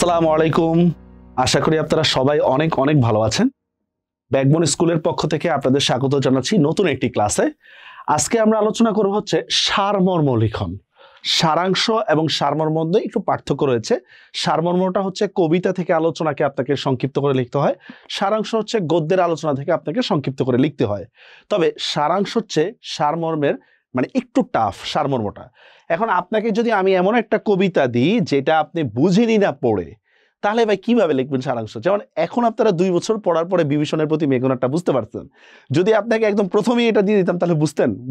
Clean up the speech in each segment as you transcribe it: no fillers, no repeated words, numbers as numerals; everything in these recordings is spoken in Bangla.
আসসালামু আলাইকুম। আশা করি আপনারা সবাই অনেক অনেক ভালো আছেন। ব্যাকবন স্কুলের পক্ষ থেকে আপনাদের স্বাগত জানাচ্ছি নতুন একটি ক্লাসে। আজকে আমরা আলোচনা করব হচ্ছে সারমর্ম লিখন। সারাংশ এবং সারমর্ম মধ্যে একটু পার্থক্য রয়েছে। সারমর্মটা হচ্ছে কবিতা থেকে আলোচনাকে আপনাকে সংক্ষিপ্ত করে লিখতে হয়, সারাংশ হচ্ছে গদ্যের আলোচনা থেকে আপনাকে সংক্ষিপ্ত করে লিখতে হয়। তবে সারাংশ হচ্ছে সারমর্মের মানে একটু টাফ সারমর্মটা। এখন আপনাকে যদি আমি এমন একটা কবিতা দিই যেটা আপনি বুঝেনি না পড়ে, তাহলে ভাই কিভাবে লিখবেন সারাংশ? যেমন এখন আপনারা 2 বছর পড়ার পরে বিভীষণের প্রতি মেঘনাটা বুঝতে পারছেন। যদি আপনাকে একদম প্রথমেই এটা দিয়ে দিতাম তাহলে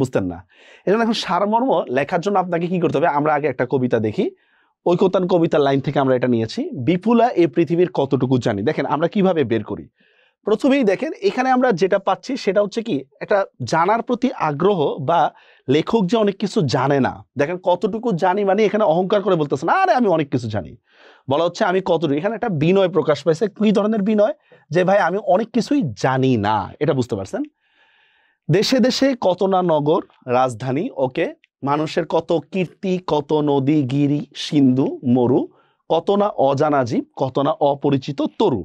বুঝতেন না। এজন্য এখন সারমর্ম লেখার জন্য আপনাকে কি করতে হবে? আমরা আগে একটা কবিতা দেখি। ঐকতান কবিতার লাইন থেকে আমরা এটা নিয়েছি। বিপুলা এ পৃথিবীর কতটুকু জানি। দেখেন আমরা কিভাবে বের করি। প্রথমেই দেখেন এখানে আমরা যেটা পাচ্ছি সেটা হচ্ছে কি একটা জানার প্রতি আগ্রহ, বা লেখক যে অনেক কিছু জানে না। দেখেন কতটুকু জানি মানে এখানে অহংকার করে বলতেছে না আরে আমি অনেক কিছু জানি, বলা হচ্ছে আমি কতটুকু। এখানে একটা বিনয় প্রকাশ পাইছে। কি ধরনের বিনয়? যে ভাই আমি অনেক কিছুই জানি না, এটা বুঝতে পারছেন। দেশে দেশে কত না নগর রাজধানী, ওকে। মানুষের কত কীর্তি, কত নদী গিরি সিন্ধু মরু, কত না অজানা জীব, কত না অপরিচিত তরু।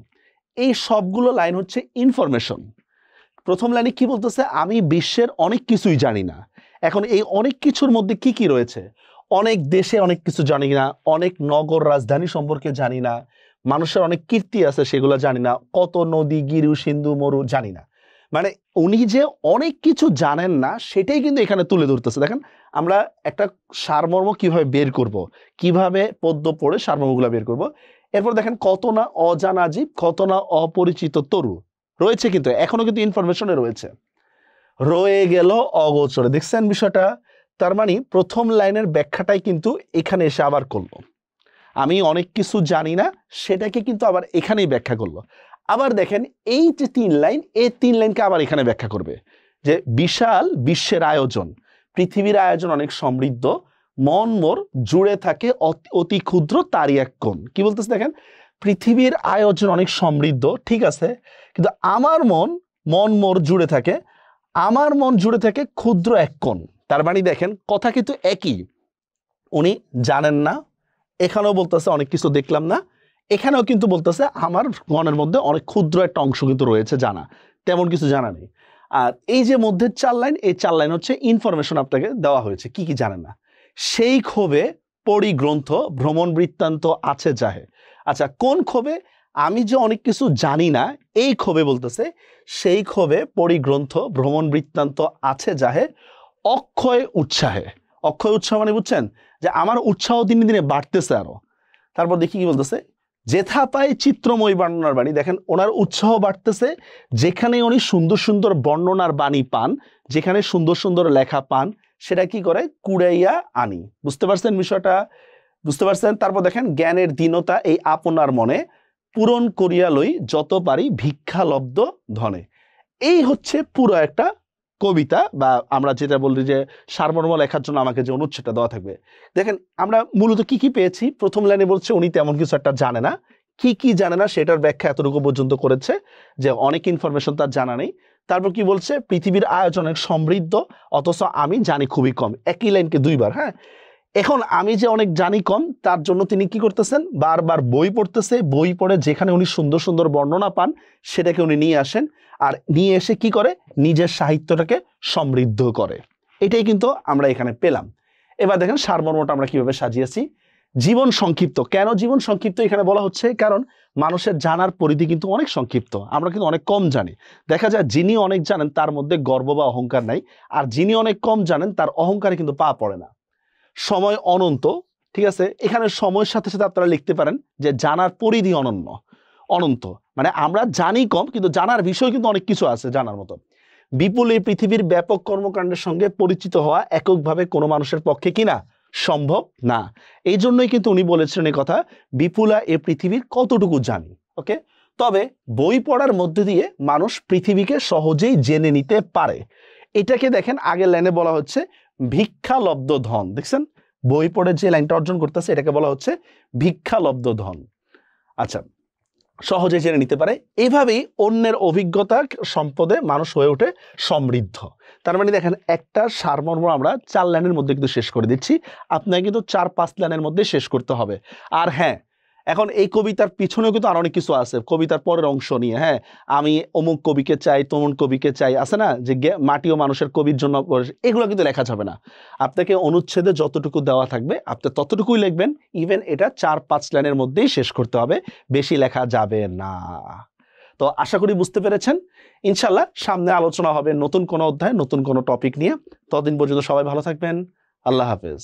এই সবগুলো লাইন হচ্ছে ইনফরমেশন। প্রথম লাইনে কি বলতেছে? আমি বিশ্বের অনেক কিছুই জানি না। এখন এই অনেক কিছুর মধ্যে কি কি রয়েছে? অনেক দেশে অনেক কিছু জানি না, অনেক নগর রাজধানী সম্পর্কে জানি না, মানুষের অনেক কীর্তি আছে সেগুলো জানি না, কত নদী গিরু সিন্ধু মরু জানি না। মানে উনি যে অনেক কিছু জানেন না সেটাই কিন্তু এখানে তুলে ধরতেছে। দেখেন আমরা একটা সারমর্ম কিভাবে বের করব, কিভাবে পদ্য পড়ে সারমর্মগুলো বের করব। এরপর দেখেন কত না অজানা জীব, কত না অপরিচিত তরু রয়েছে, কিন্তু এখনো কিন্তু ইনফরমেশনে রয়েছে। রয়ে গেল অগোচরে। দেখছেন বিষয়টা? তার মানে প্রথম লাইনের ব্যাখ্যাটাই কিন্তু এখানে এসে আবার করলো। আমি অনেক কিছু জানি না সেটাকে কিন্তু আবার এখানেই ব্যাখ্যা করলো। আবার দেখেন এই যে 3 লাইন, এই 3 লাইনকে আবার এখানে ব্যাখ্যা করবে যে বিশাল বিশ্বের আয়োজন, পৃথিবীর আয়োজন অনেক সমৃদ্ধ, মন মোর জুড়ে থাকে অতি ক্ষুদ্র তারই এক কোণ। কি বলতেছে দেখেন? পৃথিবীর আয়োজন অনেক সমৃদ্ধ, ঠিক আছে, কিন্তু আমার মন মোর জুড়ে থাকে, আমার মন জুড়ে থাকে ক্ষুদ্র এক কোণ। তার মানে দেখেন কথা কিন্তু একই। উনি জানেন না, এখানেও বলতেছে অনেক কিছু দেখলাম না, এখানেও কিন্তু বলতেছে আমার মনের মধ্যে অনেক ক্ষুদ্র একটা অংশ কিন্তু রয়েছে জানা, তেমন কিছু জানা নেই। আর এই যে মধ্যের 4 লাইন, এই 4 লাইন হচ্ছে ইনফরমেশন আপনাকে দেওয়া হয়েছে কি কি জানেন না। সেই ক্ষোভে পড়ি গ্রন্থ ভ্রমণ বৃত্তান্ত আছে যাহে। আচ্ছা কোন ক্ষোভে? আমি যে অনেক কিছু জানি না এই ক্ষোভে বলতেছে, সেই ক্ষোভে পড়ি গ্রন্থ ভ্রমণ বৃত্তান্ত আছে যাহে অক্ষয় উৎসাহে। অক্ষয় উৎসাহ মানে বুঝছেন যে আমার উৎসাহ দিনে দিনে বাড়তেছে আরো। তারপর দেখি কি বলতেছে, যেথা পায় চিত্রময় বর্ণনার বাণী। দেখেন ওনার উৎসাহ বাড়তেছে যেখানে উনি সুন্দর সুন্দর বর্ণনার বাণী পান, যেখানে সুন্দর সুন্দর লেখা পান সেটা কি করে? কুড়াইয়া আনি। বুঝতে পারছেন বিষয়টা? বুঝতে পারছেন? তারপর দেখেন জ্ঞানের দীনতা এই আপনার মনে পূরণ করিয়া লই যত পারি ভিক্ষা লব্ধ ধনে। এই হচ্ছে পুরো একটা কবিতা, বা আমরা যেটা বলি যে সারমর্ম লেখার জন্য আমাকে যে অনুচ্ছেদটা দেওয়া থাকবে। দেখেন আমরা মূলত কি কি পেয়েছি। প্রথম লাইনে বলছে উনি তেমন কিছু একটা জানে না, কি কি জানে না সেটার ব্যাখ্যা এতটুকু পর্যন্ত করেছে যে অনেক ইনফরমেশন তার জানা নেই। তারপর কি বলছে? পৃথিবীর আয়োজনের সমৃদ্ধ, অথচ আমি জানি খুবই কম। একই লাইনকে 2 বার। হ্যাঁ, এখন আমি যে অনেক জানি কম তার জন্য তিনি কি করতেছেন? বারবার বই পড়তেছে, বই পড়ে যেখানে উনি সুন্দর সুন্দর বর্ণনা পান সেটাকে উনি নিয়ে আসেন, আর নিয়ে এসে কি করে? নিজের সাহিত্যটাকে সমৃদ্ধ করে। এটাই কিন্তু আমরা এখানে পেলাম। এবার দেখেন সারমর্মটা আমরা কিভাবে সাজিয়েছি। জীবন সংক্ষিপ্ত। কেন জীবন সংক্ষিপ্ত এখানে বলা হচ্ছে? কারণ মানুষের জানার পরিধি কিন্তু অনেক সংক্ষিপ্ত, আমরা কিন্তু অনেক কম জানি। দেখা যায় যিনি অনেক জানেন তার মধ্যে গর্ব বা অহংকার নাই, আর যিনি অনেক কম জানেন তার অহংকারে কিন্তু পা পড়ে না। সময় অনন্ত, ঠিক আছে। এখানে সময়ের সাথে সাথে আপনারা লিখতে পারেন যে জানার পরিধি অনন্ত, মানে আমরা জানি কম কিন্তু জানার বিষয় কিন্তু অনেক কিছু আছে জানার মতো। বিপুল এই পৃথিবীর ব্যাপক কর্মকাণ্ডের সঙ্গে পরিচিত হওয়া এককভাবে কোনো মানুষের পক্ষে কিনা সম্ভব না। এই জন্যই কিন্তু উনি বলেছেন এই কথা, বিপুলা এ পৃথিবীর কতটুকু জানি। ওকে, তবে বই পড়ার মধ্যে দিয়ে মানুষ পৃথিবীকে সহজেই জেনে নিতে পারে। এটাকে দেখেন আগের লাইনে বলা হচ্ছে ভিক্ষালব্ধ ধন। দেখছেন বই পড়ে যে লাইনটা অর্জন করতেছে এটাকে বলা হচ্ছে ভিক্ষালব্ধ ধন। আচ্ছা, সহজে জেনে নিতে পারে। এইভাবেই অন্যের অভিজ্ঞতা সম্পদে মানুষ হয়ে ওঠে সমৃদ্ধ। তার মানে দেখেন একটা সারমর্ম আমরা 4 লাইনের মধ্যে কিন্তু শেষ করে দিচ্ছি, আপনাকে কিন্তু 4-5 লাইনের মধ্যে শেষ করতে হবে। আর হ্যাঁ, এখন এই কবিতার পিছনেও কিন্তু আর অনেক কিছু আছে, কবিতার পরের অংশ নিয়ে। হ্যাঁ, আমি অমুক কবিকে চাই, তমুক কবিকে চাই, আছে না, যে মাটি ও মানুষের কবির জন্য, এগুলো কিন্তু লেখা যাবে না। আপনাকে অনুচ্ছেদে যতটুকু দেওয়া থাকবে আপনি ততটুকুই লিখবেন। ইভেন এটা 4-5 লাইনের মধ্যেই শেষ করতে হবে, বেশি লেখা যাবে না। তো আশা করি বুঝতে পেরেছেন। ইনশাল্লাহ সামনে আলোচনা হবে নতুন কোনো অধ্যায়, নতুন কোনো টপিক নিয়ে। ততদিন পর্যন্ত সবাই ভালো থাকবেন। আল্লাহ হাফেজ।